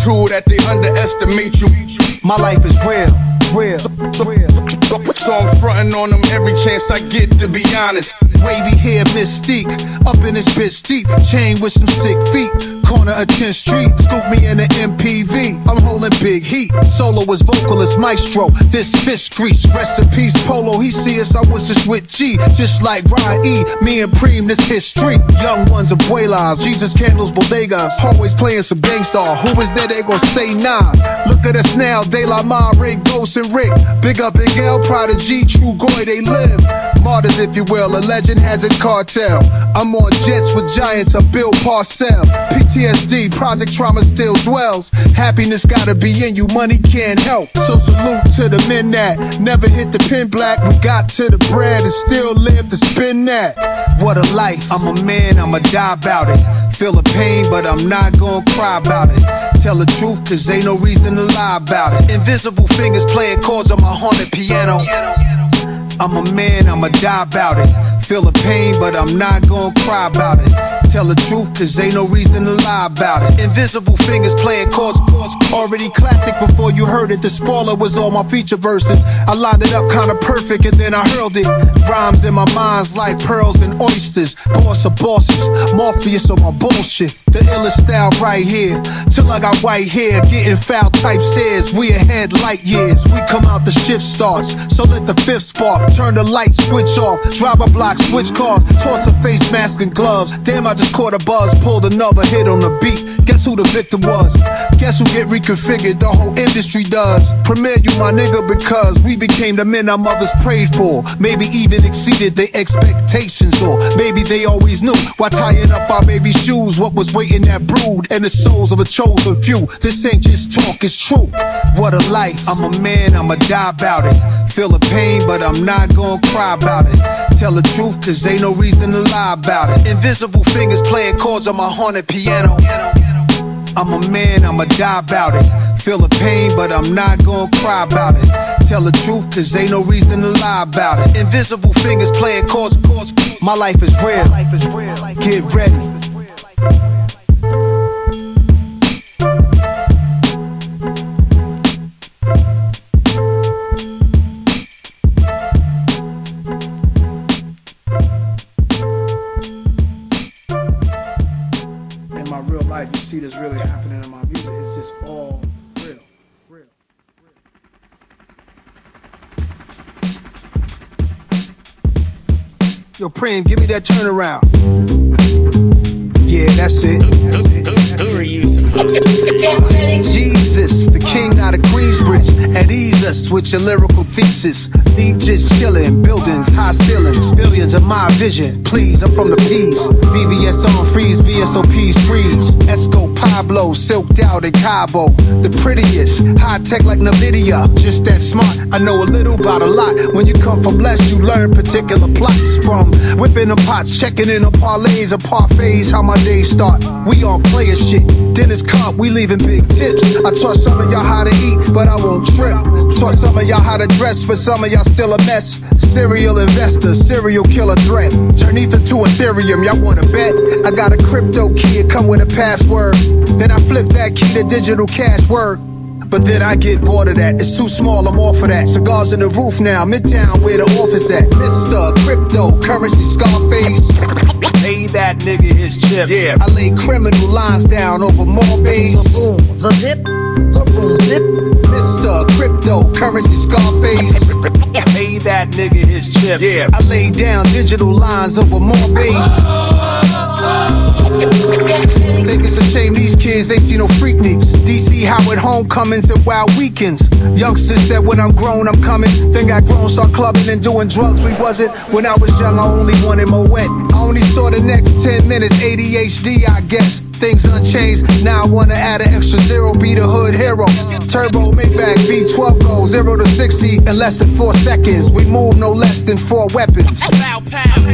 cruel that they underestimate you. My life is real, real, real. So I'm frontin' on them every chance I get, to be honest. Wavy hair, mystique, up in this bitch deep. Chain with some sick feet, corner of 10th Street. Scoop me in the MPV, I'm holding big heat. Solo is vocalist, maestro, this fish grease. Rest in peace, Polo, he see us, I was just with G. Just like Ryan E, me and Preem, this history. Young ones, abuelas, Jesus candles, bodegas. Always playing some gangsta, who is there, they gon' say nah. Look at us now, De La Ma, Ray, Ghost, and Rick. Big up Big L, Prodigy, True Goy, they live. Martyrs, if you will, a legend has a cartel. I'm on jets with giants, I build parcel. PTSD, project trauma still dwells. Happiness gotta be in you, money can't help. So salute to the men that never hit the pin black. We got to the bread and still live to spin that. What a life, I'm a man, I'ma die about it. Feel the pain, but I'm not gonna cry about it. Tell the truth, cause ain't no reason to lie about it. Invisible fingers playing chords on my haunted piano. I'm a man, I'ma die about it. Feel the pain, but I'm not gonna cry about it. Tell the truth, cause ain't no reason to lie about it. Invisible fingers playing chords. Already classic before you heard it. The spoiler was all my feature verses. I lined it up kinda perfect and then I hurled it. Rhymes in my mind's like pearls and oysters. Boss of bosses, Morpheus on my bullshit. The illest style right here. Till I got white hair, getting foul type stares. We ahead light years. We come out, the shift starts. So let the fifth spark. Turn the light switch off. Drive a block, switch cars. Toss a face mask and gloves. Damn, I just caught a buzz. Pulled another hit on the beat. Guess who the victim was? Guess who get reconfigured? The whole industry does. Premier you my nigga because we became the men our mothers prayed for. Maybe even exceeded their expectations, or maybe they always knew. Why tying up our baby shoes? What was waiting that brood and the souls of a chosen few? This ain't just talk, it's true. What a life, I'm a man, I'ma die about it. Feel the pain, but I'm not gonna cry about it. Tell the truth, cause ain't no reason to lie about it. Invisible fingers playing chords on my haunted piano. I'm a man, I'ma die about it. Feel the pain, but I'm not gonna cry about it. Tell the truth, cause ain't no reason to lie about it. Invisible fingers playing chords. My life is real. Get ready. In my real life, you see this really happening in my music. It's just all real. Yo, Preem, give me that turnaround. Yeah, that's it. Who are you supposed to be? Jesus, the king out of Queensbridge. At ease us with your lyrical thesis. Need just chillin', buildings, high ceilings. Billions of my vision, please, I'm from the P's. VVS on freeze, VSOP's freeze. Esco, Pablo, silked out in Cabo. The prettiest, high tech like Nvidia. Just that smart, I know a little about a lot. When you come from less, you learn particular plots. From whipping the pots, checking in on parlays or parfaits, how my days start. We on player shit, Dennis Cup, we leaving big tips. I taught some of y'all how to eat, but I won't trip. Taught some of y'all how to dress, but some of y'all still a mess. Serial investor, serial killer threat. Turn ether to Ethereum, y'all wanna bet? I got a crypto key, it come with a password. Then I flip that key to digital cash word. But then I get bored of that, it's too small, I'm off of that. Cigars in the roof now, Midtown where the office at. Mr. Cryptocurrency Scarface. Pay that nigga his chips. Yeah. I lay criminal lines down over more base. Boom, the zip, the boom, zip. Mr. Cryptocurrency Scarface. Pay that nigga his chips. Yeah. I lay down digital lines over more base. Think it's a shame these kids ain't see no Freakniks. DC Howard homecomings and wild weekends. Youngsters said when I'm grown I'm coming. Then got grown, start clubbing and doing drugs. We wasn't. When I was young I only wanted more wet. I only saw the next 10 minutes. ADHD I guess. Things unchanged, now I wanna add an extra zero, be the hood hero. Turbo Maybach V12 goes 0 to 60 in less than 4 seconds. We move no less than 4 weapons.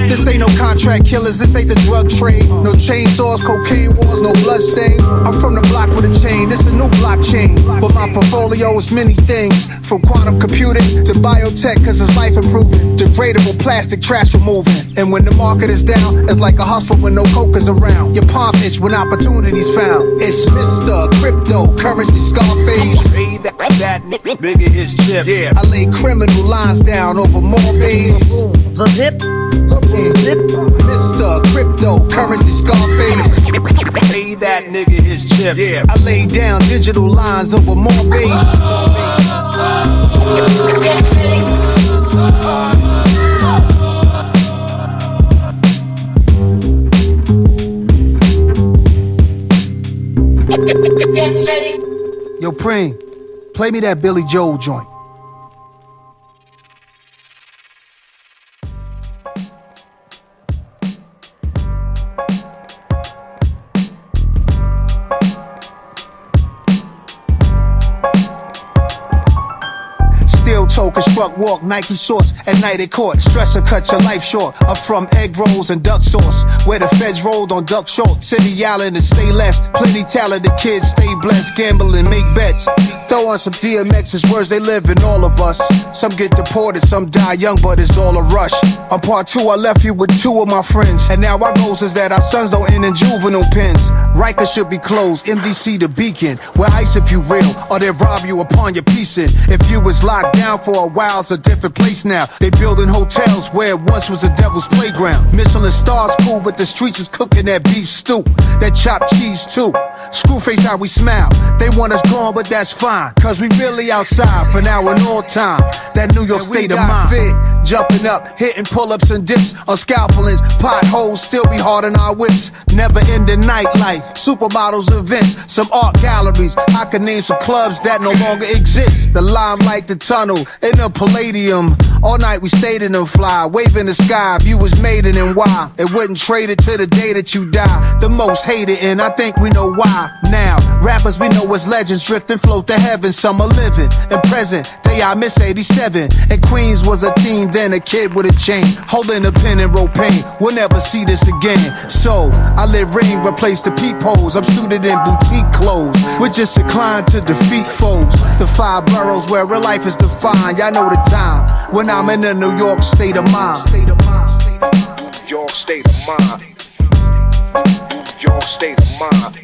This ain't no contract killers, this ain't the drug trade. No chainsaws, cocaine wars, no bloodstains. I'm from the block with a chain, this a new blockchain. But my portfolio is many things, from quantum computing to biotech, cause it's life improving. Degradable plastic trash removing. And when the market is down, it's like a hustle when no coke is around. Your palm itch when opportunities found. It's Mr. Cryptocurrency Scarface. Pay that nigga his chips. Yeah. I lay criminal lines down over more bays. The hip. Mr. Cryptocurrency Scarface. Pay that nigga his chips. Yeah. I lay down digital lines over more bass. Yo, Preem, play me that Billy Joel joint. Choker, struck walk, Nike shorts, at night at court. Stressor cut your life short. I'm from egg rolls and duck sauce, where the feds rolled on duck short. City Island and say less. Plenty talented kids, stay blessed, gamble and make bets. Throw on some DMX's words, they live in all of us. Some get deported, some die young, but it's all a rush. On part 2, I left you with 2 of my friends, and now our goals is that our sons don't end in juvenile pens. Rikers should be closed, MDC the beacon, where ice if you real, or they rob you upon your piecing. If you was locked down for a while, it's a different place now. They building hotels where it once was a devil's playground. Michelin stars cool, but the streets is cooking that beef stew, that chopped cheese too. Screwface how we smile. They want us gone, but that's fine, cause we really outside for now and all time. That New York state of mind. Fit, jumping up, hitting pull-ups and dips on scalpelings. Potholes still be hard in our whips. Never ending nightlife, supermodels events, some art galleries. I could name some clubs that no longer exist. The Limelight, the Tunnel, in the Palladium. All night we stayed in them fly, wave in the sky. View was made it and why. It wouldn't trade it to the day that you die. The most hated, and I think we know why. Now, rappers we know as legends, drifting, float to heaven. Some are living and present. Day I miss 87. And Queens was a teen, then a kid with a chain, holding a pen and wrote pain. We'll never see this again. So I let rain replace the peepholes. I'm suited in boutique clothes. We're just inclined to defeat foes. The 5 boroughs where real life is defined. Y'all know the time when I'm in the New York state of mind. New York state of mind. New York state of mind.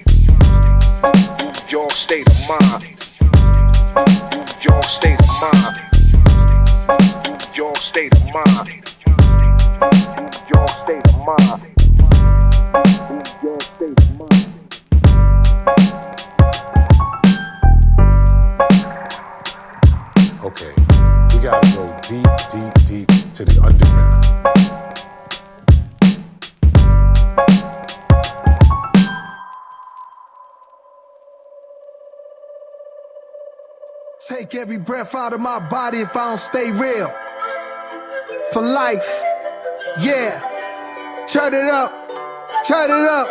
New York state of mind. New York state of mind. New York state of mind. New York state of mind. New York state of mind. Okay, we gotta go deep, deep, deep to the underground. Take every breath out of my body if I don't stay real. For life, yeah. Turn it up, turn it up.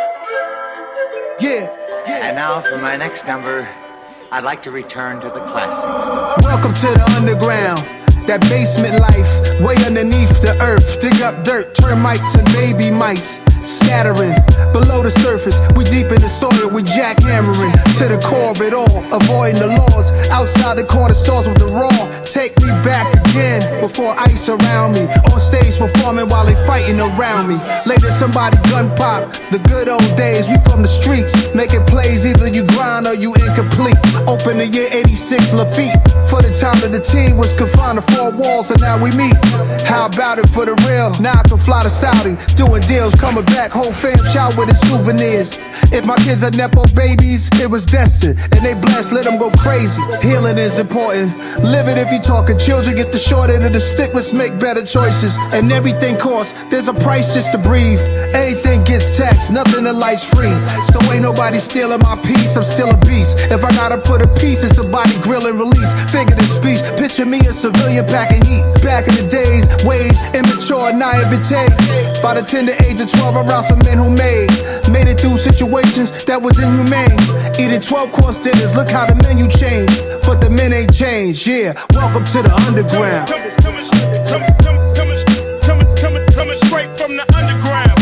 Yeah, yeah. And now for my next number, I'd like to return to the classics. Welcome to the underground. That basement life, way underneath the earth. Dig up dirt, termites and baby mice. Scattering below the surface, we deep in the soil, we jackhammering to the core of it all, avoiding the laws. Outside the corner stores with the raw. Take me back again, before ice around me. On stage performing while they fighting around me. Later somebody gun pop, the good old days. We from the streets, making plays, either you grind or you incomplete. Open the year 86, Lafitte. For the time that the team was confined to 4 walls, and now we meet. How about it for the real? Now I can fly to Saudi, doing deals, coming back, whole fam shout with the souvenirs. If my kids are Nepo babies, it was destined, and they blessed, let them go crazy. Healing is important. Live it if you talking children, get the short end of the stick, let's make better choices. And everything costs, there's a price just to breathe. Everything gets taxed, nothing in life's free. So ain't nobody stealing my peace, I'm still a beast. If I gotta put a piece, it's a body grill and release. Figurative speech, picture me a civilian packing heat. Back in the days, wage, immature, naivete. By the tender age of 12, around some men who made it through situations that was inhumane. Eating 12-course dinners, look how the menu changed. But the men ain't changed, yeah. Welcome to the underground. Coming straight from the underground.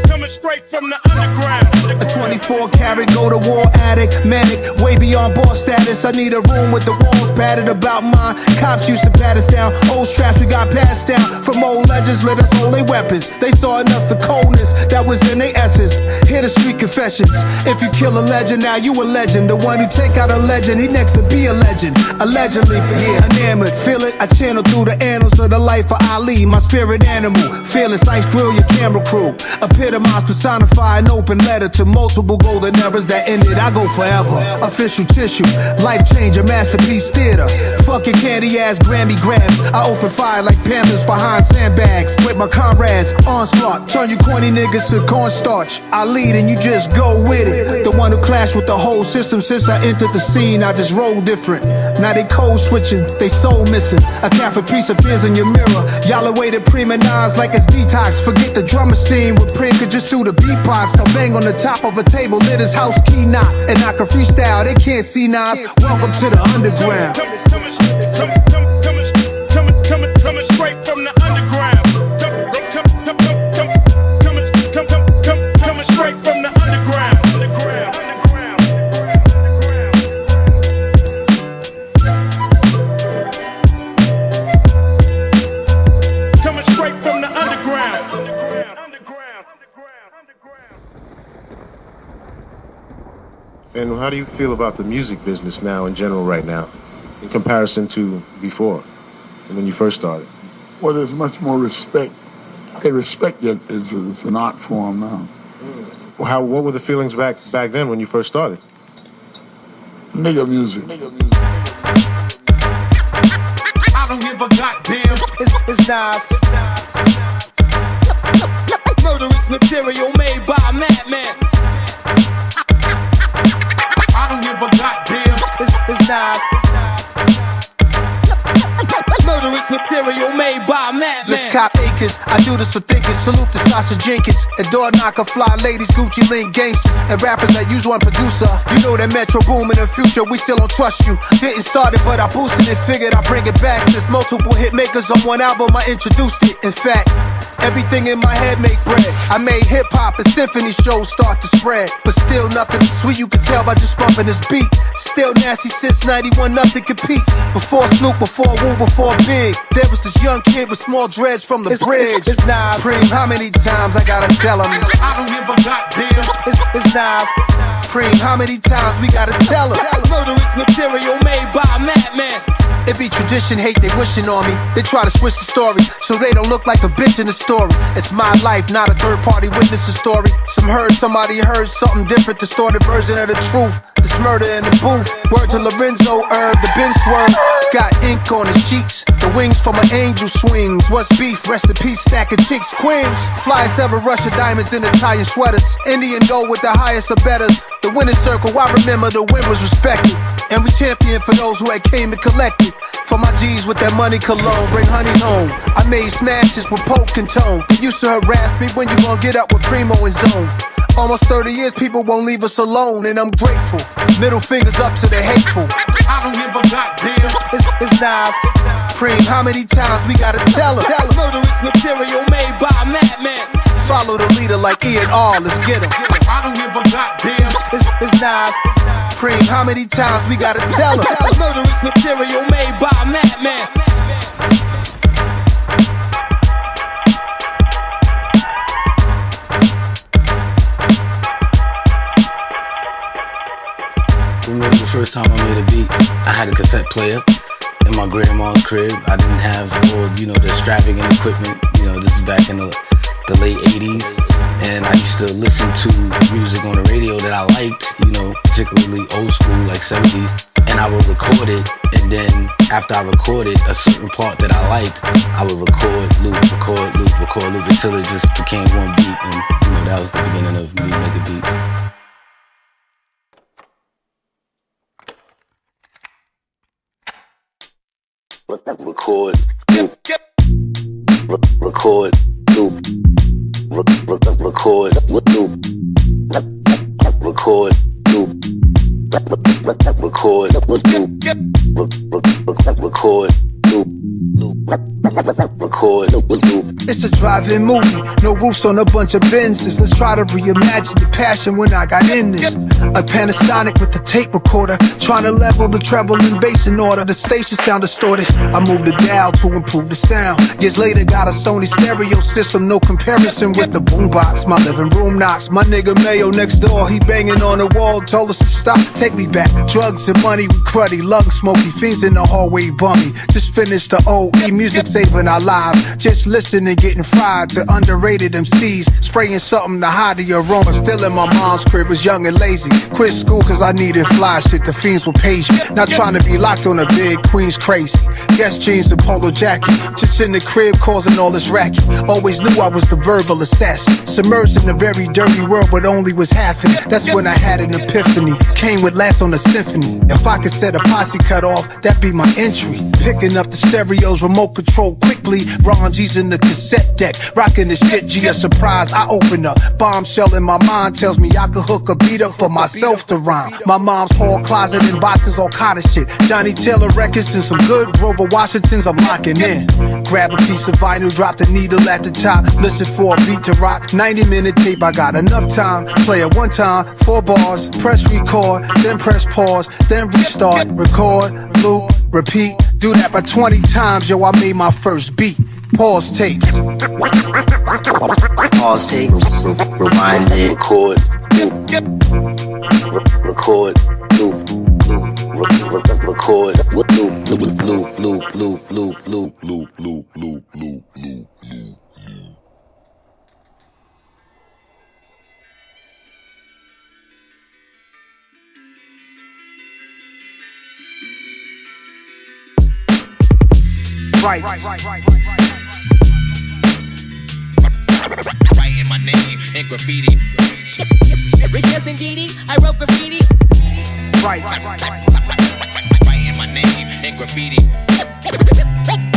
Coming straight from the underground. A 24K carrot, go to war addict, manic, way beyond boss status. I need a room with the walls padded about mine. Cops used to pat us down, old straps we got passed down from old legends, let us hold their weapons. They saw in us the coldness that was in their essence. Hear the street confessions. If you kill a legend, now you a legend. The one who take out a legend, he next to be a legend. Allegedly, yeah, enamored, feel it. I channel through the annals of the life of Ali, my spirit animal. Fearless, ice grill your camera crew. Epitomize, personify an open letter to multiple golden eras that ended. I go forever. Official tissue, life changer, masterpiece theater. Fuck your candy ass Grammy grabs. I open fire like panthers behind sandbags. With my comrades, onslaught. Turn you corny niggas to cornstarch. I lead and you just go with it. The one who clashed with the whole system since I entered the scene. I just roll different. Now they code switching, they soul missing. A Catholic priest appears in your mirror. Y'all awaited prima nines like it's detox. Forget the drummer scene with Prim could just do the beatbox. I bang on the top of a table, lit his house key knock. And I can freestyle, they can't see Nas. Welcome to the underground. Coming straight from the underground. Coming straight from the underground. Coming straight from the underground. And how do you feel about the music business now in general right now, in comparison to before, when you first started? Well, there's much more respect. They respect it as an art form now. What were the feelings back then when you first started? Nigga music. I don't give a goddamn. It's Nas. Murderous material made by a madman. I don't give a goddamn. It's Nas. Murderous material made by a madman. Let's cop acres. I do this for thinkers. Salute to Sasha Jenkins. And door knocker, fly ladies, Gucci link gangsters, and rappers that use one producer. You know that Metro boom in the future. We still don't trust you. Didn't start it, but I boosted it. Figured I'd bring it back. Since multiple hit makers on one album, I introduced it. In fact, everything in my head make bread. I made hip-hop and symphony shows start to spread. But still nothing is sweet, you can tell by just bumping this beat. Still nasty since 91, nothing competes. Before Snoop, before Wu, before Big, there was this young kid with small dreads from the bridge. It's Nas. Preem, how many times I gotta tell him? I don't give a goddamn. It's Nas. Preem, how many times we gotta tell him? Murderous material made by a madman. It be tradition, hate they wishing on me. They try to switch the story so they don't look like a bitch in the story. It's my life, not a third party witness's story. Somebody heard something different, distorted version of the truth. It's murder in the booth. Word to Lorenzo, Herb, the bin swerve. Got ink on the sheets, the wings from an angel swings. What's beef? Rest in peace, stack of chicks, queens. Flyest ever, Russia diamonds in Italian sweaters. Indian gold with the highest of betters. The winner's circle, I remember the win was respected. And we champion for those who had came and collected. For my G's with that money cologne, bring honeys home. I made smashes with Poke and Tone. They used to harass me, when you gon' get up with Primo and Zone. Almost 30 years, people won't leave us alone, and I'm grateful. Middle fingers up to the hateful. I don't give a goddamn. It's Nas. Preem, how many times we gotta tell him? Murderous material made by a madman. Follow the leader like E and R, let's get him. I don't give a goddamn. It's Nas. Preem, how many times we gotta tell him? Murderous material made by a madman. Remember the first time I made a beat, I had a cassette player in my grandma's crib. I didn't have all, the extravagant equipment. This is back in the late 80s. And I used to listen to music on the radio that I liked, particularly old school, like 70s. And I would record it, and then after I recorded a certain part that I liked, I would record, loop, until it just became one beat. And, that was the beginning of me making beats. Record, loop, record, loop, record, loop, record, loop, record, loop, record, loop, loop. record, loop. It's a drive-in movie, no roofs on a bunch of Benzes. Let's try to reimagine the passion when I got in this. A Panasonic with a tape recorder, trying to level the treble and bass in order. The station sound distorted. I moved the dial to improve the sound. Years later, got a Sony stereo system, no comparison with the boombox. My living room knocks. My nigga Mayo next door, he banging on the wall, told us to stop. Take me back. Drugs and money, we cruddy, lung smoky, fiends in the hallway bummy. Just finished the OE, music saving our lives. Just listening, getting fried to underrated MCs, spraying something to hide the aroma. Still in my mom's crib, was young and lazy. Quit school cause I needed fly shit, the fiends would page me. Not trying to be locked on a big Queen's crazy. Guess jeans and polo jacket, just in the crib causing all this racket. Always knew I was the verbal assassin, submerged in a very dirty world but only was half it. That's when I had an epiphany, came with last on the symphony. If I could set a posse cut off, that'd be my entry. Picking up the stereos, remote control quickly. Ron G's in the cassette deck, rocking this shit, G a surprise. I open up, bombshell in my mind tells me I could hook a beat up for myself to rhyme. My mom's hall closet and boxes, all kind of shit. Johnny Taylor records and some good Grover Washingtons I'm locking in. Grab a piece of vinyl, drop the needle at the top, listen for a beat to rock. 90-minute tape, I got enough time. Play it one time, 4 bars, press record, then press pause, then restart. Record, loop, repeat, do that by 20 times, yo, I made my first beat. Pause tapes. Pause tapes, rewind it, record, loop, record, loop, record, loop, loop. Right. Writing my name in graffiti. Yes, indeedy, I wrote graffiti. Right. Writing my name in graffiti.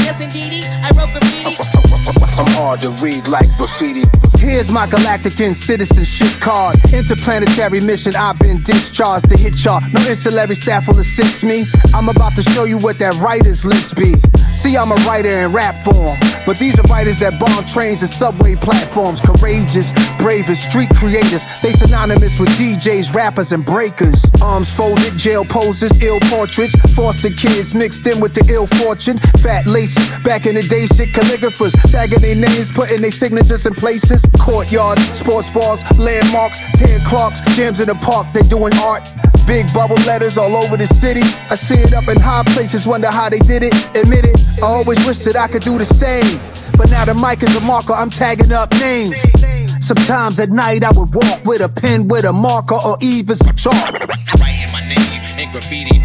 Yes, indeedy, I wrote graffiti. I'm hard to read like graffiti. Here's my galactic and citizenship card. Interplanetary mission, I've been discharged to hit y'all. No ancillary staff will assist me. I'm about to show you what that writer's list be. See, I'm a writer in rap form, but these are writers that bomb trains and subway platforms. Courageous, bravest, street creators. They synonymous with DJs, rappers, and breakers. Arms folded, jail poses, ill portraits. Foster kids mixed in with the ill fortune. Fat laces, back in the day, shit calligraphers. Tagging their names, putting their signatures in places. Courtyard, sports bars, landmarks, 10 clocks, jams in the park, they doing art. Big bubble letters all over the city. I see it up in high places, wonder how they did it. Admit it, I always wish that I could do the same. But now the mic is a marker, I'm tagging up names. Sometimes at night I would walk with a pen, with a marker, or even some chalk. Writing my name in graffiti.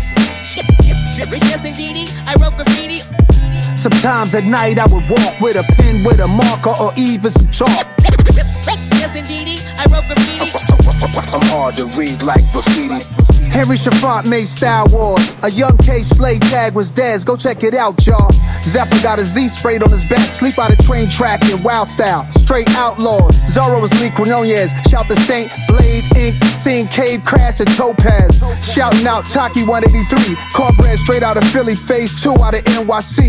Yes, indeedy, I wrote graffiti. Sometimes at night I would walk with a pen, with a marker, or even some chalk. Yes, indeedy, I wrote graffiti. I'm hard to read like graffiti. Henry Chavant made Star Wars. A young K Slay tag was Dez. Go check it out, y'all. Zephyr got a Z sprayed on his back. Sleep out a train track in wild style. Straight outlaws. Zorro was Lee Quinonez. Shout the Saint, Blade Inc. Seeing Cave Crash and Topaz. Shouting out Taki 183. Cornbread straight out of Philly. Phase 2 out of NYC.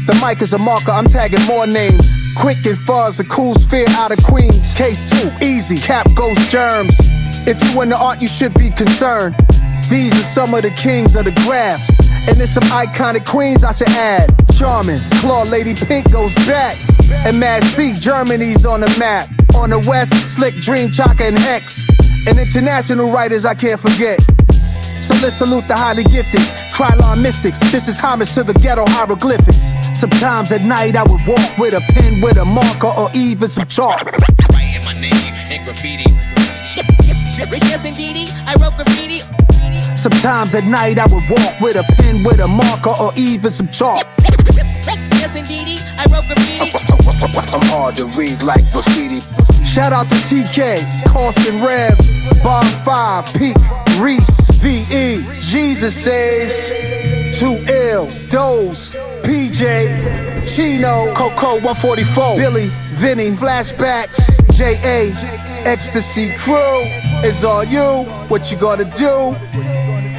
The mic is a marker. I'm tagging more names. Quick and Fuzz, a cool sphere out of Queens. Case 2, easy. Cap Ghost Germs. If you into art, you should be concerned. These are some of the kings of the graphs. And there's some iconic queens I should add. Charming, Claw Lady Pink goes back. And Mad C, Germany's on the map. On the west, Slick Dream, Chaka and Hex. And international writers I can't forget. So let's salute the highly gifted Krylon mystics. This is homage to the ghetto hieroglyphics. Sometimes at night I would walk with a pen, with a marker, or even some chalk. Writing my name in graffiti. Yes, indeedy, I wrote graffiti. Sometimes at night I would walk with a pen, with a marker, or even some chalk. Yes, indeedy, I wrote graffiti. I'm hard to read like graffiti. Shout out to TK, Costin Rebs, Bomb 5, Peak, Reese, VE, Jesus Saves, 2L, Doze, PJ, Chino, Coco 144, Billy, Vinny, Flashbacks, JA, Ecstasy Crew, it's on you, what you gonna do?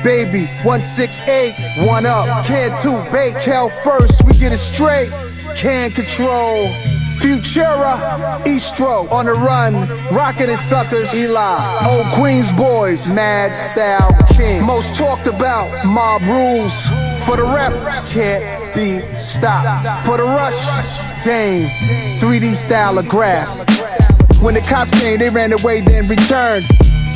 Baby, 168, one up, can 2 bait, Cal first, we get it straight. Can Control, Futura, Eastro, On the Run, Rockin' and Suckers, Eli, Old Queens Boys, Mad Style King. Most talked about, Mob Rules. For the rep, can't be stopped. For the rush, Dame, 3D Stylograph. When the cops came, they ran away, then returned.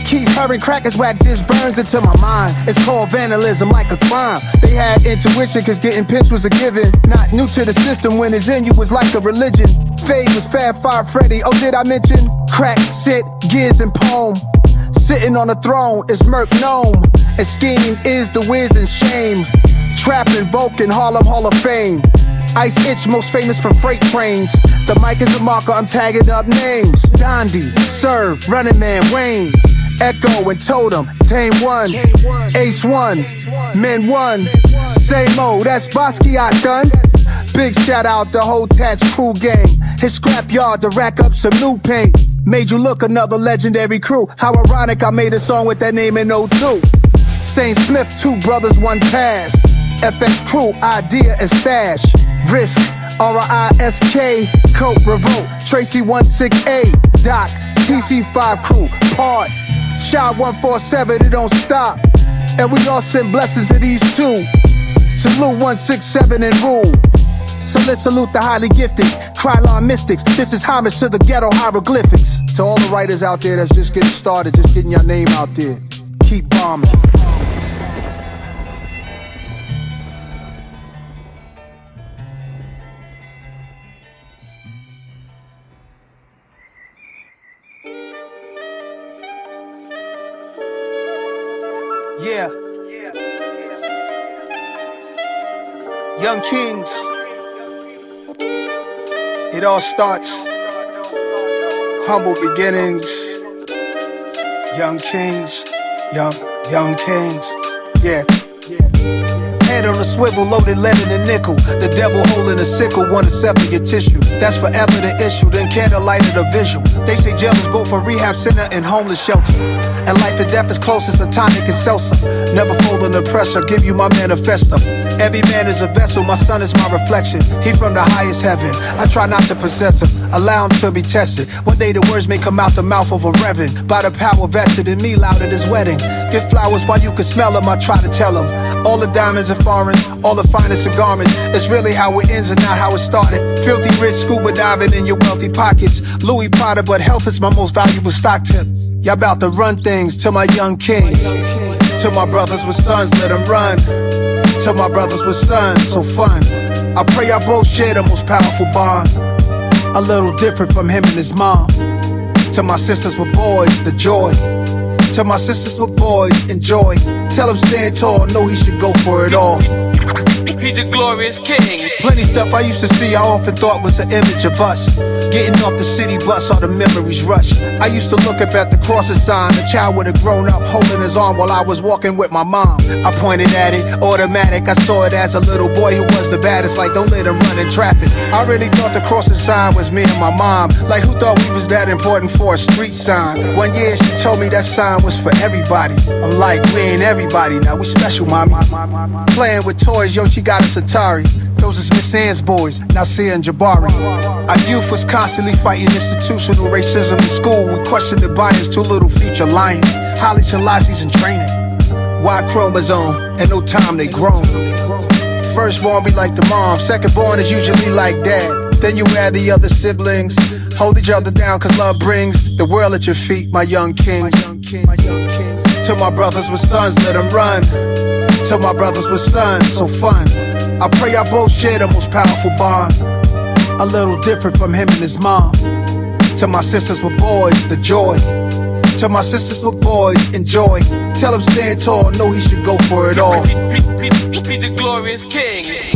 Keep hearing crackers whack just burns into my mind. It's called vandalism, like a crime. They had intuition, cause getting pinched was a given. Not new to the system, when it's in you was like a religion. Fade was Fab Fire Freddy, oh did I mention? Crack, sit, gears and poem. Sitting on the throne is Merc Gnome. And scheme is the whiz and shame. Trap invoking Harlem Hall of Fame. Ice Itch, most famous for freight trains. The mic is a marker, I'm tagging up names. Dondi, Serve, Running Man, Wayne. Echo and Totem, Tame One, Ace One, Men One. Same old, that's Basquiat done. Big shout out the whole Tats crew gang. His scrapyard to rack up some new paint. Made you look another legendary crew. How ironic I made a song with that name in 02. Saint Smith, 2 brothers, 1 pass. FX crew, idea and stash. Risk, R-I-S-K, Coke, Revolt, Tracy 16A, Doc, TC5 crew, Part, Shot 147, it don't stop. And we all send blessings to these two. Salute 167 and rule. So let's salute the highly gifted, Krylon mystics. This is homage to the ghetto hieroglyphics. To all the writers out there that's just getting started, just getting your name out there. Keep bombing. Yeah. Young Kings. It all starts. Humble beginnings. Young Kings. Young Kings. Yeah. Head on a swivel, loaded lead in a nickel. The devil holding a sickle, wanna sever your tissue. That's forever the issue, then candlelight of the visual. They say jail is both a rehab center and homeless shelter. And life and death is closest to tonic and seltzer. Never fold under pressure, give you my manifesto. Every man is a vessel, my son is my reflection. He from the highest heaven, I try not to possess him. Allow him to be tested. One day the words may come out the mouth of a reverend. By the power vested in me, loud at his wedding. Get flowers while you can smell them, I try to tell him. All the diamonds are foreign, all the finest of garments. It's really how it ends and not how it started. Filthy rich, scuba diving in your wealthy pockets. Louis Prada, but health is my most valuable stock tip. Y'all about to run things to my young kings. To my brothers with sons, let them run. To my brothers with sons, so fun. I pray y'all both share the most powerful bond. A little different from him and his mom. To my sisters with boys, the joy. To my sisters with boys, enjoy. Tell him stand tall, know he should go for it all. He's the glorious king. Plenty stuff I used to see I often thought was an image of us. Getting off the city bus, all the memories rush. I used to look up at the crosses sign. A child would have grown up holding his arm while I was walking with my mom. I pointed at it, automatic. I saw it as a little boy who was the baddest. Like don't let him run in traffic. I really thought the crossing sign was me and my mom. Like who thought we was that important for a street sign? One year she told me that sign was for everybody. I'm like, we ain't everybody now, we special, mommy. Playing with toys, yo, she got us Atari. Those is Miss Ann's boys, Nasir and Jabari. Our youth was constantly fighting institutional racism in school. We questioned the bias, too little future lions. Holly Shalazzi's in training. Y chromosome, and no time they grown. Firstborn be like the mom, secondborn is usually like dad. Then you add the other siblings. Hold each other down cause love brings the world at your feet, my young kings. To my brothers with sons, let them run. To my brothers with sons, so fun. I pray y'all both share the most powerful bond. A little different from him and his mom. To my sisters with boys, the joy. To my sisters with boys, enjoy. Tell him stand tall, know he should go for it all. He's the glorious king.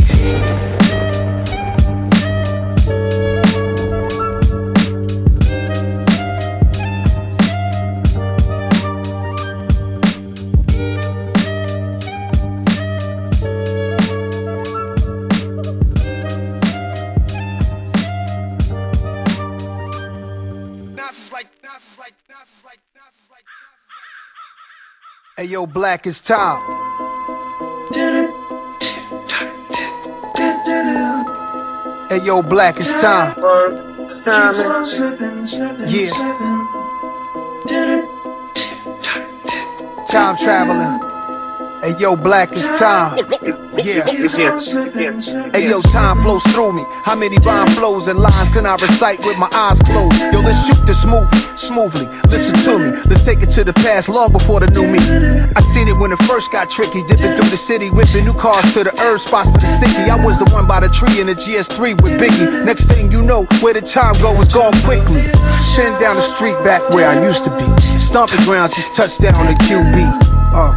Hey yo, Black, it's time. Hey yo, Black, it's time. Yeah. Time traveling. Hey yo, Black, it's time. Yeah. Hey yo, time flows through me. How many rhyme flows and lines can I recite with my eyes closed? Yo, let's shoot this movie smoothly. Listen to me. Let's take it to the past, long before the new me. I seen it when it first got tricky. Dipping through the city, whipping new cars to the herb spots for the sticky. I was the one by the tree in the GS3 with Biggie. Next thing you know, where the time go is gone quickly. Spin down the street back where I used to be. Stomping grounds just touched down the QB.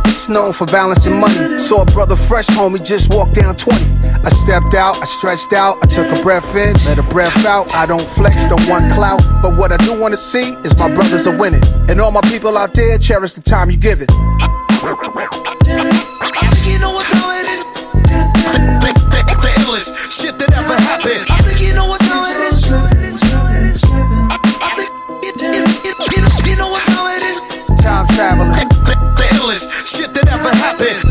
It's known for balancing money. Saw a brother fresh, homie, just walked down 20. I stepped out, I stretched out, I took a breath in, let a breath out. I don't flex, don't want clout, but what I do want to see is my brothers are winning. And all my people out there, cherish the time you give it. You know what time it is? The illest shit that ever happened. You know what time it is? You know what time it is? Time traveling. The illest shit that ever happened.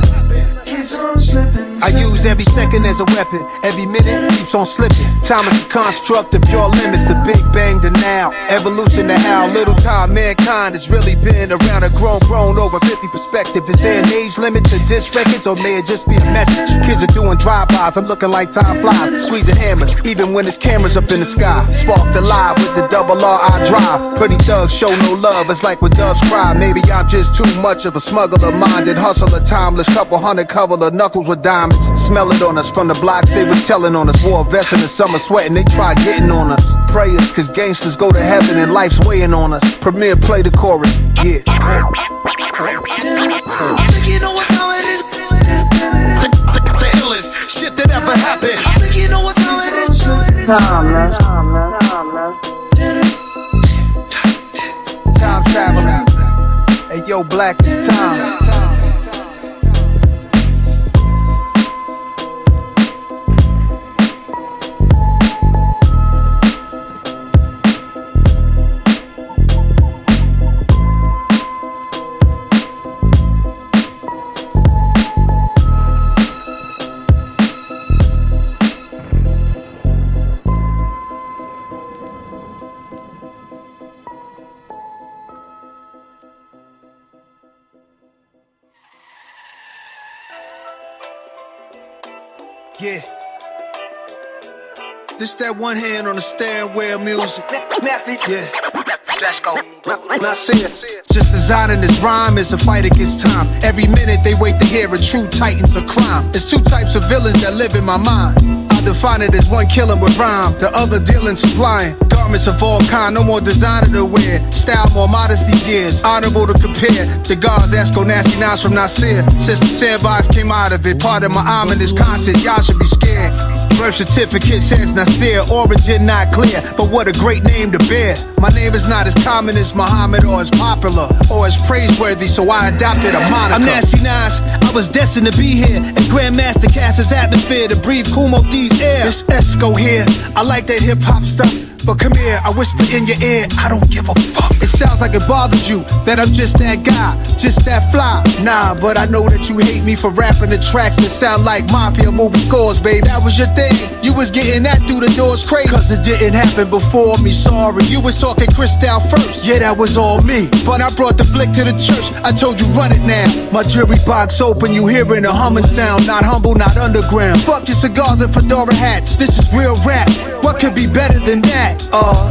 I use every second as a weapon. Every minute keeps on slipping. Time is a construct of your limits. The Big Bang to now. Evolution to how little time mankind has really been around. A grown over 50 perspective. Is there an age limit to disc records, or may it just be a message? Kids are doing drive-bys. I'm looking like time flies. Squeezing hammers, even when there's cameras up in the sky. Sparked alive with the double R I drive. Pretty thugs show no love. It's like when doves cry. Maybe I'm just too much of a smuggler-minded hustler. Timeless, couple hundred cover the knuckles with diamonds. Smell it on us from the blocks they was telling on us. Wore a vest in the summer sweating, they tried getting on us. Prayers, cause gangsters go to heaven and life's weighing on us. Premier, play the chorus, yeah. You know what time it is? The illest shit that ever happened. You know what time it is? Time, man. Time traveling. Hey yo, Black, it's time. Yeah. This that one hand on the steering wheel music. Yeah. Esco. Nasir. Just designing this rhyme is a fight against time. Every minute they wait to hear a true titans of crime. There's two types of villains that live in my mind. I define it as one killing with rhyme, the other dealing supplying garments of all kind. No more designer to wear, style more modest these years. Honorable to compare the gods, Esco, nasty knives from Nasir. Since the sandbox came out of it, part of my ominous content, y'all should be scared. Birth certificate says Nasir, origin not clear, but what a great name to bear. My name is not as common as Muhammad or as popular or as praiseworthy, so I adopted a moniker. I'm Nasty Nas, I was destined to be here, and Grandmaster cast his atmosphere to breathe Kumo D's air. It's Esco here, I like that hip hop stuff. But come here, I whisper in your ear, I don't give a fuck. It sounds like it bothers you that I'm just that guy, just that fly. Nah, but I know that you hate me for rapping the tracks that sound like mafia movie scores, babe. That was your thing, you was getting that through the doors crazy. Cause it didn't happen before me, sorry. You was talking Cristal first, yeah, that was all me. But I brought the blick to the church, I told you run it now. My jury box open, you hearing a humming sound. Not humble, not underground. Fuck your cigars and fedora hats, this is real rap. What could be better than that?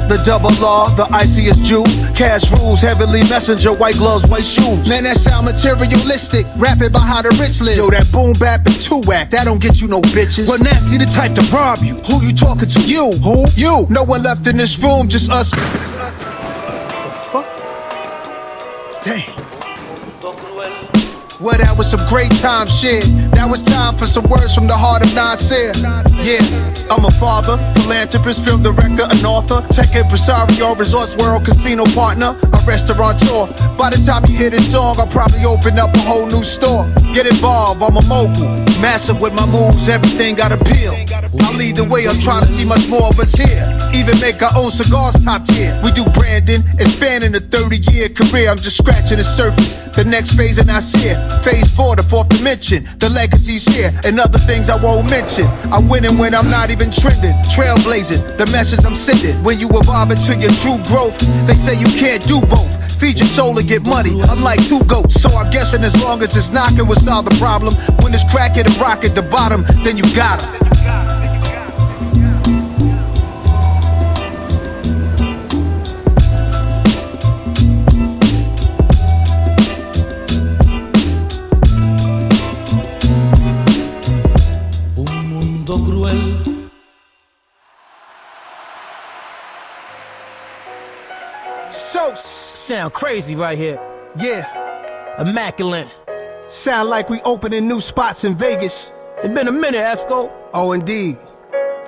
The double law, the iciest Jews. Cash rules, heavenly messenger, white gloves, white shoes. Man, that sound materialistic, rapping about how the rich live. Yo, that boom bap and 2-act, that don't get you no bitches. Well, Nasty the type to rob you. Who you talking to? You. Who? You. No one left in this room, just us. The fuck? Damn. Well, that was some great time shit. That was time for some words from the heart of Nasir. Yeah, I'm a father, philanthropist, film director, an author, tech impresario, resorts world, casino partner, a restaurateur. By the time you hear this song, I'll probably open up a whole new store. Get involved, I'm a mogul, massive with my moves, everything got appeal. I lead the way, I'm trying to see much more of us here. Even make our own cigars top tier. We do branding and spanning a 30-year career. I'm just scratching the surface. The next phase in Nasir. Phase 4, the 4th dimension. The legacy's here and other things I won't mention. I'm winning when I'm not even trending. Trailblazing, the message I'm sending. When you evolve into your true growth, they say you can't do both. Feed your soul and get money, unlike two goats. So I guess as long as it's knocking, we'll solve the problem. When it's cracking and rock at the bottom, then you got 'em. Sound crazy right here. Yeah. Immaculate. Sound like we opening new spots in Vegas. It's been a minute, Esco. Oh, indeed.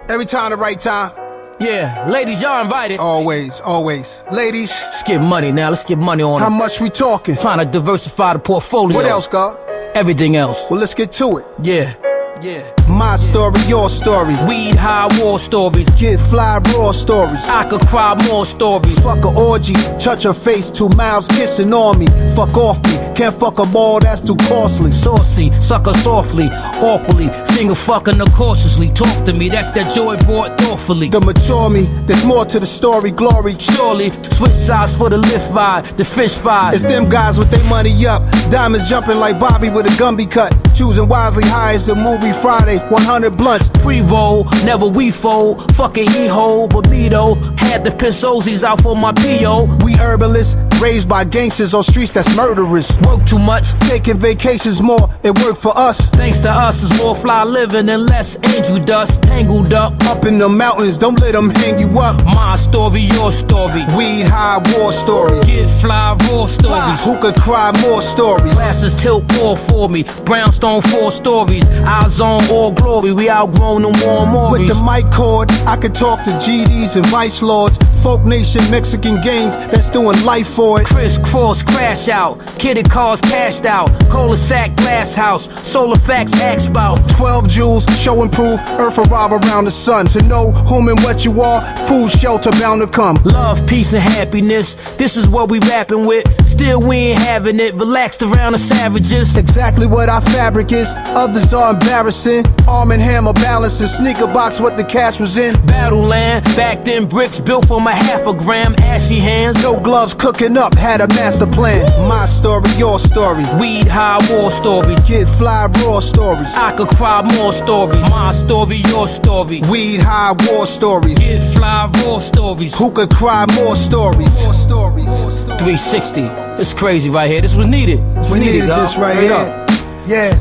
Every time the right time. Yeah, ladies, y'all invited. Always, always. Ladies. Let's get money now. Let's get money on How it. much we talking? Trying to diversify the portfolio. What else, God? Everything else. Well, let's get to it. Yeah. Yeah. My story, your story. Weed high war stories. Get fly raw stories. I could cry more stories. Fuck a orgy, touch her face, 2 mouths kissing on me. Fuck off me, can't fuck them all, that's too costly. Saucy, sucker softly, awkwardly, finger fucking her cautiously. Talk to me, that's that joy brought thoughtfully. The mature me, there's more to the story, glory. Surely, switch sides for the lift ride, the fish fry. It's them guys with their money up, diamonds jumping like Bobby with a Gumby cut. Choosing wisely high as the movie Friday, 100 blunts. Pre-roll, never we fold, fucking he hold, but me though, had the piss Ozies out for my P.O. We herbalists, raised by gangsters on streets that's murderous. Work too much, taking vacations more, it worked for us. Thanks to us, it's more fly living and less angel dust, tangled up. Up in the mountains, don't let them hang you up. My story, your story. Weed high war stories. Get fly raw stories. Who could cry more stories? Glasses tilt more for me, brownstone 4 stories. Eyes on all glory, we outgrown them warm Mauries. With the mic cord, I could talk to GDs and vice lords. Folk nation, Mexican gangs that's doing life for it. Crisscross crash out, kidded cars cashed out. Cul-de-sac glass house, solar facts axe bout. 12 jewels, show and prove, earth revolve around the sun. To know whom and what you are, food, shelter bound to come. Love, peace, and happiness, this is what we rapping with. Still we ain't having it, relaxed around the savages. Exactly what our fabric is, others are embarrassing. Arm and hammer balancing, sneaker box what the cash was in. Battle land, back then bricks built for my half a gram, ashy hands. No gloves cooking up, had a master plan. My story, your story. Weed high war stories. Get fly raw stories. I could cry more stories. My story, your story. Weed high war stories. Get fly raw stories. Who could cry more stories? 360. It's crazy right here. This was needed. We needed this right here. Yeah.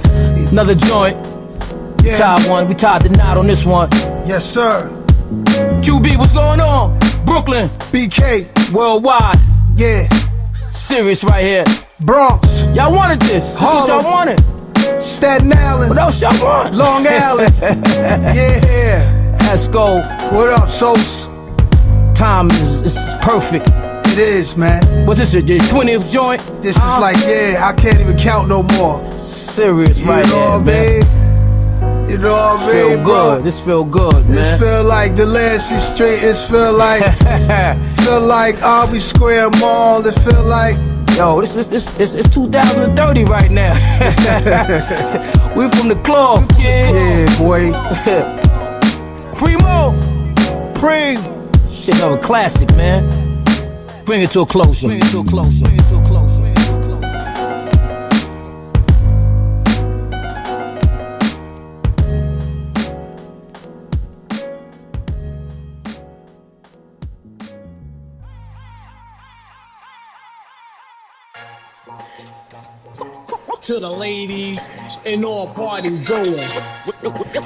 Another joint. Yeah. Tied one. We tied the knot on this one. Yes, sir. QB, what's going on? Brooklyn. BK. Worldwide. Yeah. Serious right here. Bronx. Y'all wanted this. This is what y'all wanted. Staten Island. What else y'all want? Long Island. Yeah. Esco. What up, Sos? Time is perfect. It is, man. What's this, your 20th joint? This is like, yeah, I can't even count no more. Serious right here, man. You know what I mean, feel good. bro? This feel good, man. This feel like Delancey Street. This feel like Albee Square Mall. It feel like yo, it's 2030 right now. We from the club, kid. Yeah, boy. Primo. Pring. Shit, that was a classic, man. Bring it to a closure. Bring it to a closure. Bring it to a closure. To the ladies and all party goers.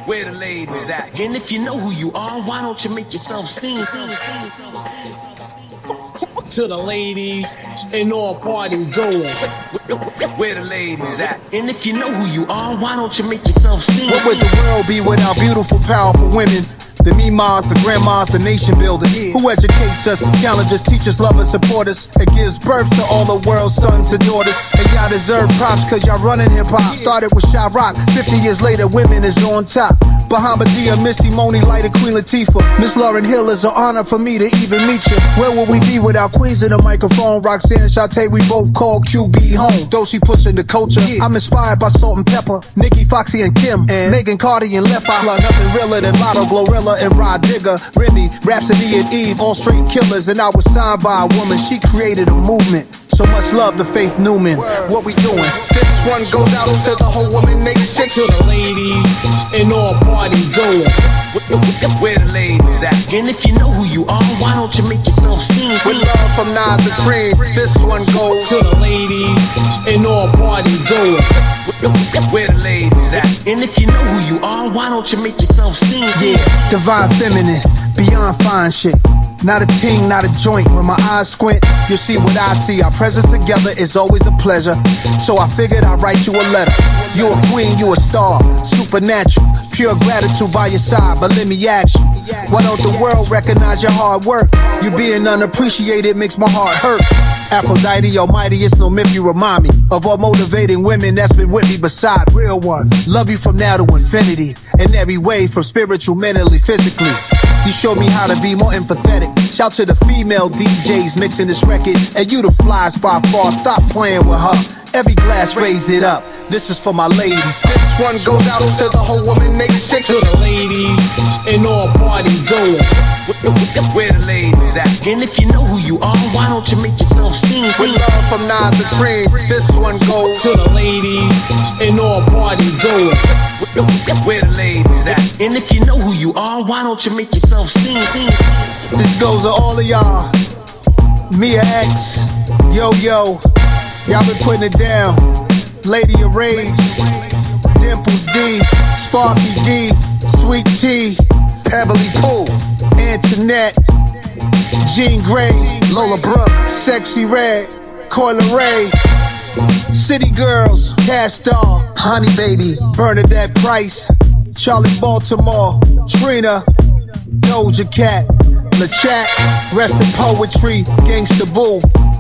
Where the ladies at? And if you know who you are, why don't you make yourself seen? To the ladies and all party goers. Where the ladies at? And if you know who you are, why don't you make yourself seen? What would the world be without beautiful, powerful women? The Mimas, the grandmas, the nation builder. Who educates us, challenges, teaches, love us, support us. It gives birth to all the world's sons and daughters. And y'all deserve props cause y'all running hip hop. Started with Shy Rock, 50 years later women is on top. Bahamadia, Missy, Moni, Light, and Queen Latifah. Miss Lauryn Hill, is an honor for me to even meet you. Where would we be without Queens in the microphone? Roxanne, Shantae, we both call QB home. Though she pushing the culture, I'm inspired by Salt and Pepper, Nicki, Foxy, and Kim, and Megan, Cardi, and Left Eye. Plus nothing realer than Lotto, Glorilla, and Rod Digger, Remy, Rhapsody, and Eve, all straight killers. And I was signed by a woman, she created a movement. So much love to Faith Newman. What we doing? This one goes out to the whole woman nation. To the ladies and all party goers. Where the ladies at? And if you know who you are, why don't you make yourself seen? With love from Nas and Cream, this one goes to the ladies and all party goers. Where the ladies at? And if you know who you are, why don't you make yourself seen? Yeah, divine feminine, beyond fine shit. Not a ting, not a joint. When my eyes squint, you'll see what I see. Our presence together is always a pleasure. So I figured I'd write you a letter. You a queen, you a star, supernatural. Pure gratitude by your side, but let me ask you, why don't the world recognize your hard work? You being unappreciated makes my heart hurt. Aphrodite almighty, it's no myth, you remind me of all motivating women that's been with me beside real one. Love you from now to infinity, in every way, from spiritual, mentally, physically. You showed me how to be more empathetic. Shout to the female DJs mixing this record, and you the flies by far, stop playing with her. Every glass raised it up, this is for my ladies. This one goes out to the whole woman nation. To the ladies and all party goers. Where the ladies at? And if you know who you are, why don't you make yourself seen? With love from Nas and Cream, this one goes to the ladies and all party goers. Where the ladies at? And if you know who you are, why don't you make yourself seen? This goes to all of y'all. Mia X, Yo Yo, y'all been putting it down. Lady of Rage, Dimples D, Sparky D, Sweet T, Pebbly Pool, Antoinette, Jean Grey, Lola Brooke, Sexy Red, Coyle Ray, City Girls, Cash Doll, Honey Baby, Bernadette Price, Charlie Baltimore, Trina, Doja Cat, LaChat, Rest in Poetry, Gangsta Boo,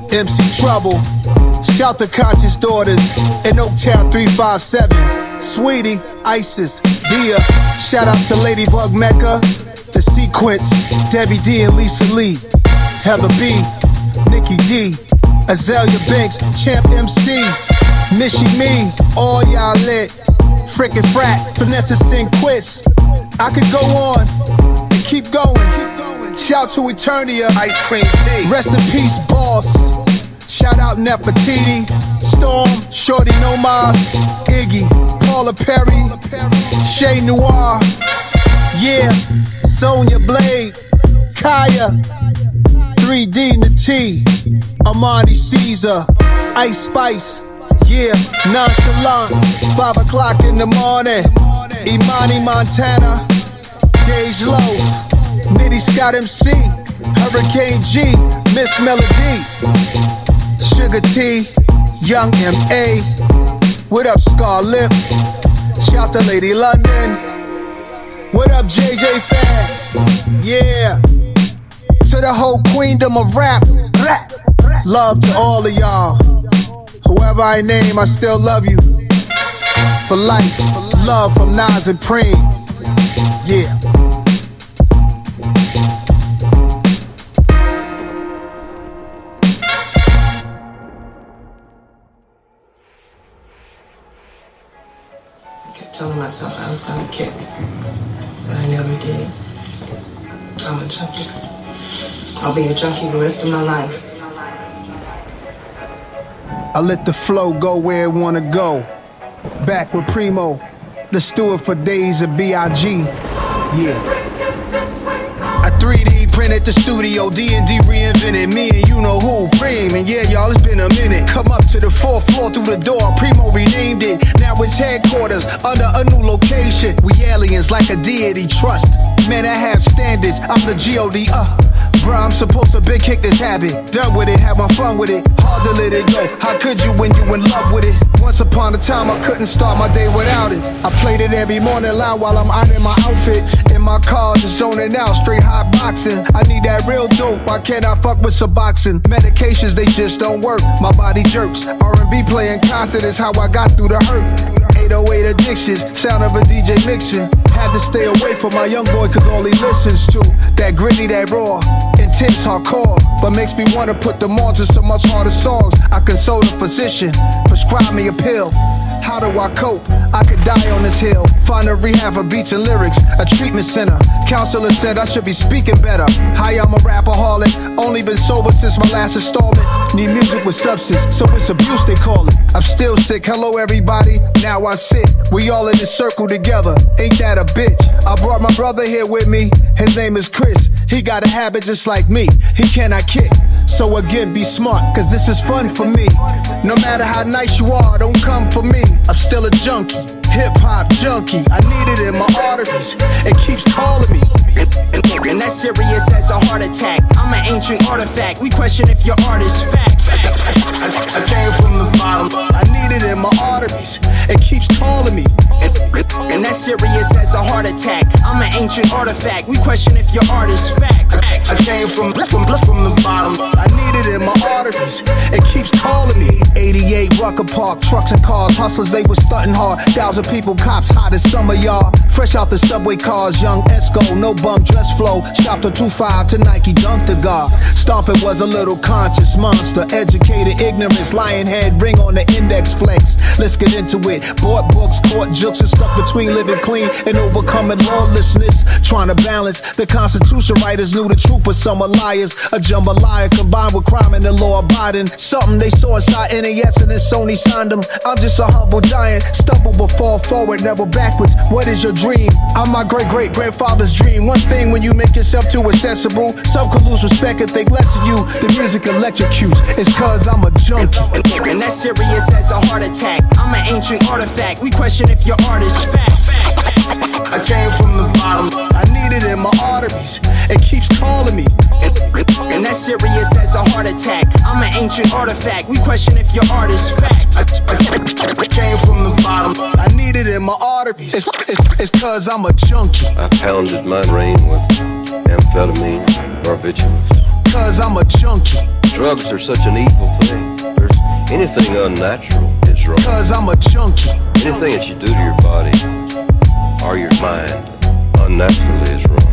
MC Trouble, Shout to Conscious Daughters, in Oaktown 357, Sweetie, Isis, Bia, shout out to Ladybug Mecca, The Sequence, Debbie D and Lisa Lee, Heather B, Nikki D, Azalea Banks, Champ MC, Nishi Me, all y'all lit, Frickin' Frat, Vanessa Sinquist. I could go on and keep going. Shout to Eternia, Ice Cream Tea. Rest in peace, Boss. Shout out Nefertiti, Storm, Shorty No Mas, Iggy, Paula Perry, Shay Noir, yeah, Sonya Blade, Kaya, 3D Nati, Amani Caesar, Ice Spice, yeah, Nonchalant, 5 o'clock in the morning, Imani Montana, Dej Loaf, Nitty Scott MC, Hurricane G, Miss Melody, Sugar T, Young M.A. What up, Scarlett? Shout to Lady London. What up, JJ Fad? Yeah. To the whole queendom of rap. Love to all of y'all. Whoever I name, I still love you. For life. Love from Nas and Preem. Yeah. Telling myself I was gonna kick, but I never did. I'm a junkie. I'll be a junkie the rest of my life. I let the flow go where it wanna go. Back with Primo, let's do it for days of B.I.G. Yeah. I 3D printed the studio, D&D reinvented me and you know who, Preem. And yeah, y'all, it's been a minute. Come up to the 4th floor through the door, Primo renamed it. Now it's headquarters under a new location. We aliens like a deity trust. Man, I have standards, I'm the G.O.D. Bruh, I'm supposed to big kick this habit. Done with it, have my fun with it. Hard to let it go. How could you when you in love with it? Once upon a time, I couldn't start my day without it. I played it every morning loud while I'm out in my outfit. In my car, just zoning out, straight hot boxing. I need that real dope, why can't I fuck with Suboxone? Medications, they just don't work, my body jerks. R&B playing constant is how I got through the hurt. 808 a addictions, sound of a DJ mixing. Had to stay away from my young boy cause all he listens to that gritty, that raw, intense hardcore, but makes me wanna put them on to some much harder songs. I consult a physician, prescribe me a pill. How do I cope? I could die on this hill. Find a rehab for beats and lyrics, a treatment center. Counselor said I should be speaking better. Hi, I'm a rapaholic, only been sober since my last installment. Need music with substance, so it's abuse they call it. I'm still sick, hello everybody, now I sit. We all in this circle together, ain't that a bitch? I brought my brother here with me, his name is Chris. He got a habit just like me, he cannot kick. So again, be smart, cause this is fun for me. No matter how nice you are, don't come for me. I'm still a junkie, hip-hop junkie. I need it in my arteries, it keeps calling me. And that's serious as a heart attack. I'm an ancient artifact, we question if your art is fact. I came from the bottom, I need it in my arteries, it keeps calling me. And that's serious as a heart attack. I'm an ancient artifact, we question if your art is fact. I came from the bottom, I need it in my arteries, it keeps calling me. 88 Rucker Park, trucks and cars, hustlers they was stunting hard. 1,000 people, cops hot as some of y'all. Fresh out the subway cars, young Esco, no bum dress flow. Shopped a 2.5 to Nike, dunked the guard. Stomping was a little conscious monster, educated ignorance, lion head, ring on the index flex. Let's get into it. Bought books, caught jokes, and stuck between living clean and overcoming lawlessness. Trying to balance the Constitution, writers knew the truth, but some are liars. A jambalaya combined with crime and the law abiding. Something they saw inside NAS and then Sony signed them. I'm just a humble giant, stumble but fall forward, never backwards. What is your dream? I'm my great-great-grandfather's dream. One thing when you make yourself too accessible, some could lose respect and think less of you. The music electrocutes, it's cause I'm a junkie. And that's serious as a heart attack. I'm an ancient artifact, we question if your art is fact. I came from the bottom, I need it in my arteries, it keeps calling me. And that's serious as a heart attack. I'm an ancient artifact, we question if your art is fact. I came from the bottom, I need it in my arteries, it's cause I'm a junkie. I pounded my brain with amphetamine, barbiturates. Cause I'm a junkie. Drugs are such an evil thing. There's anything unnatural is wrong. Cause I'm a junkie. Anything that you do to your body or your mind unnaturally is wrong.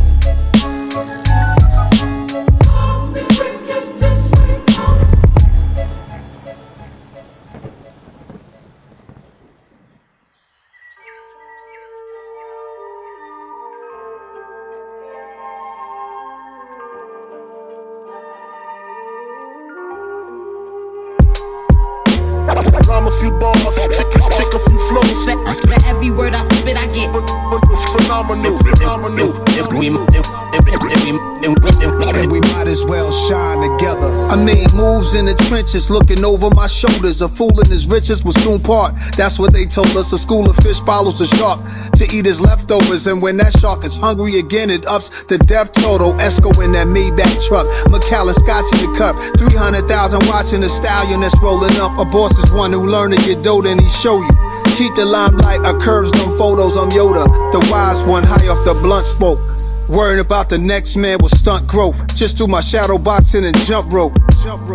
Rhyme a few bars, take a few flows. For every word I spit, I get phenomenal. And we might as well shine together. I made moves in the trenches, looking over my shoulders. A fool in his riches will soon part. That's what they told us. A school of fish follows a shark to eat his leftovers. And when that shark is hungry again, it ups the death total. Esco in that Maybach truck, McAllen Scotch in the cup. 300,000 watching the stallion that's rolling up. A boss is one who learned to get dough, and he show you. Keep the limelight, I curves them photos, I'm Yoda. The wise one, high off the blunt smoke. Worrying about the next man will stunt growth. Just do my shadow boxing and jump rope.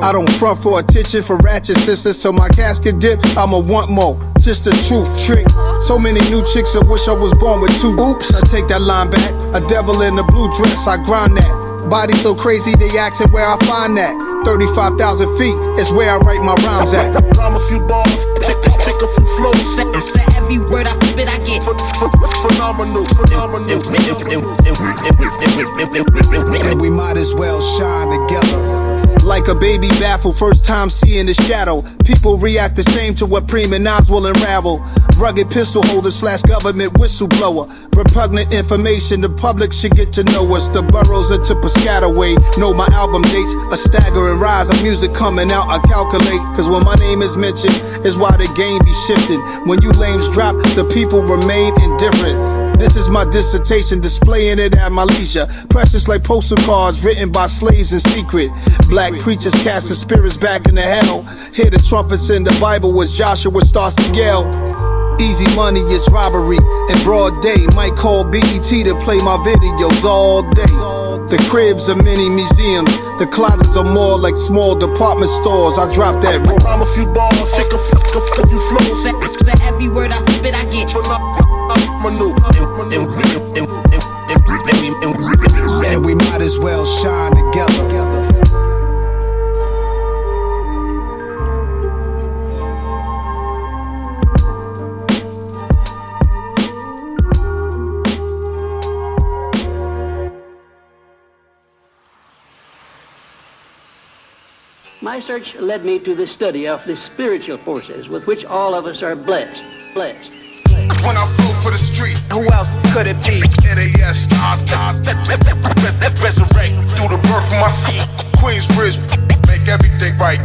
I don't front for attention for ratchet sisters. Till my casket dip, I'ma want more. Just a truth trick. So many new chicks, I wish I was born with two. Oops, I take that line back. A devil in a blue dress, I grind that. Body so crazy, they asking where I find that. 35,000 feet is where I write my rhymes at. Rhyme a few bars, take a few flows. for every word I spit, I get phenomenal. And we might as well shine together. Like a baby baffled, first time seeing the shadow. People react the same to what prima Nas will unravel. Rugged pistol holder / government whistleblower. Repugnant information, the public should get to know us. The boroughs into Piscataway. Know my album dates, a staggering rise of music coming out, I calculate. Cause when my name is mentioned, is why the game be shifting. When you lames drop, the people remain indifferent. This is my dissertation, displaying it at my leisure. Precious like postal cards written by slaves in secret. Black preachers casting spirits back into hell. Hear the trumpets in the Bible as Joshua starts to yell. Easy money is robbery in broad day. Might call BET to play my videos all day. The cribs are mini museums. The closets are more like small department stores. I drop that roll. Rhyme a few bars, take a few flows. For every word I spit, I get And we might as well shine together. My search led me to the study of the spiritual forces with which all of us are blessed. When I flew for the street, Who else could it be? NAS, resurrect through the birth of my seed. Queensbridge, make everything right.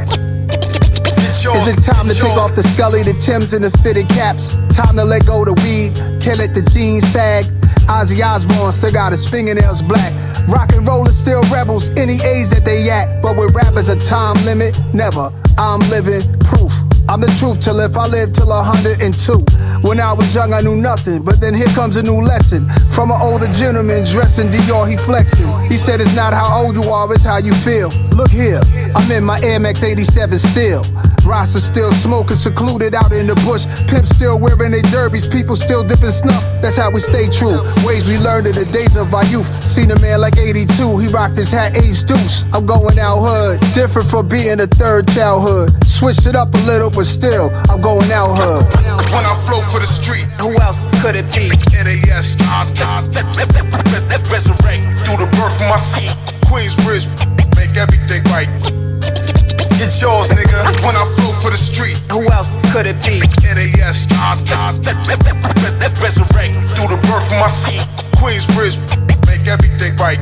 Is it time to take off the Scully, the Timbs, and the fitted caps? Time to let go the weed, can't let the jeans sag. Ozzy Osbourne still got his fingernails black. Rock and rollers still rebels, any age that they act. But with rappers a time limit, never. I'm living proof. I'm the truth till if I live till 102. When I was young I knew nothing, but then here comes a new lesson. From an older gentleman dressed in Dior, he flexing. He said it's not how old you are, it's how you feel. Look here, I'm in my Air Max 87 still. Rasta still smoking, secluded out in the bush. Pimps still wearing their derbies, people still dipping snuff. That's how we stay true. Ways we learned in the days of our youth. Seen a man like 82, he rocked his hat Ace Deuce. I'm going out hood, different from being a third childhood. Switched it up a little, but still, I'm going out hood. When I flow for the street, Who else could it be? NAS, resurrect through the birth of my seed. Queensbridge, make everything right. Get yours, nigga. When I flow for the street, Who else could it be? NAS, resurrect through the birth of my seed. Queensbridge, make everything right.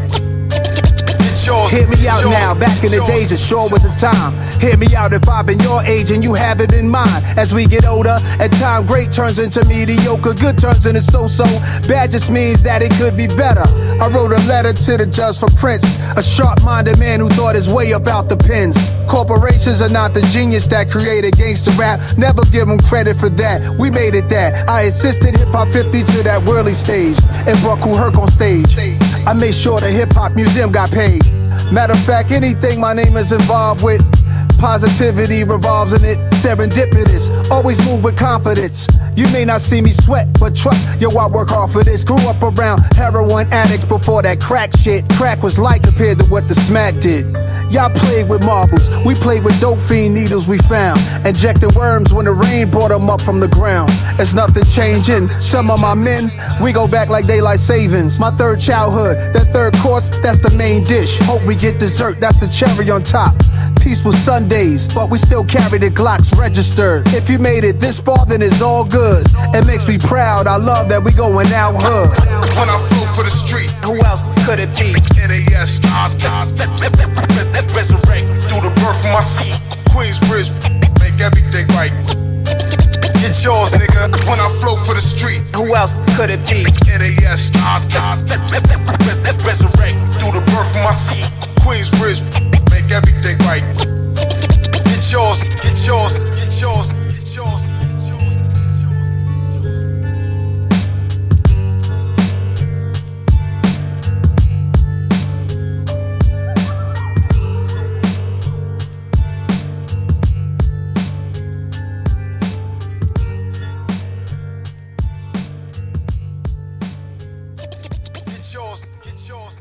Hear me out now, back in the days it sure was a time. Hear me out if I've been your age and you have it in mind. As we get older, at time great turns into mediocre, good turns into so-so. Bad just means that it could be better. I wrote a letter to the judge for Prince, a sharp-minded man who thought his way up out the pens. Corporations are not the genius that created gangsta rap. Never give them credit for that, we made it that. I assisted hip-hop 50 to that whirly stage and brought Kool Herc on stage. I made sure the hip-hop museum got paid. Matter of fact, anything my name is involved with, positivity revolves in it. Serendipitous, always move with confidence. You may not see me sweat, but trust, yo, I work hard for this. Grew up around heroin addicts before that crack shit. Crack was light compared to what the smack did. Y'all played with marbles, we played with dope fiend needles we found. Injecting worms when the rain brought them up from the ground. It's nothing changing, some of my men, we go back like daylight savings. My third childhood, that third course, that's the main dish. Hope we get dessert, that's the cherry on top. Peaceful Sundays, but we still carry the Glocks registered. If you made it this far, then it's all good. It makes me proud, I love that we going out hood. When I flow for the street, Who else could it be? NAS, resurrect through the birth of my seed. Queensbridge, make everything right. Get yours, nigga. When I flow for the street, Who else could it be? NAS, resurrect through the birth of my seed. Queensbridge, make everything right. Get yours, get yours, get yours, get yours. Get yours, get yours.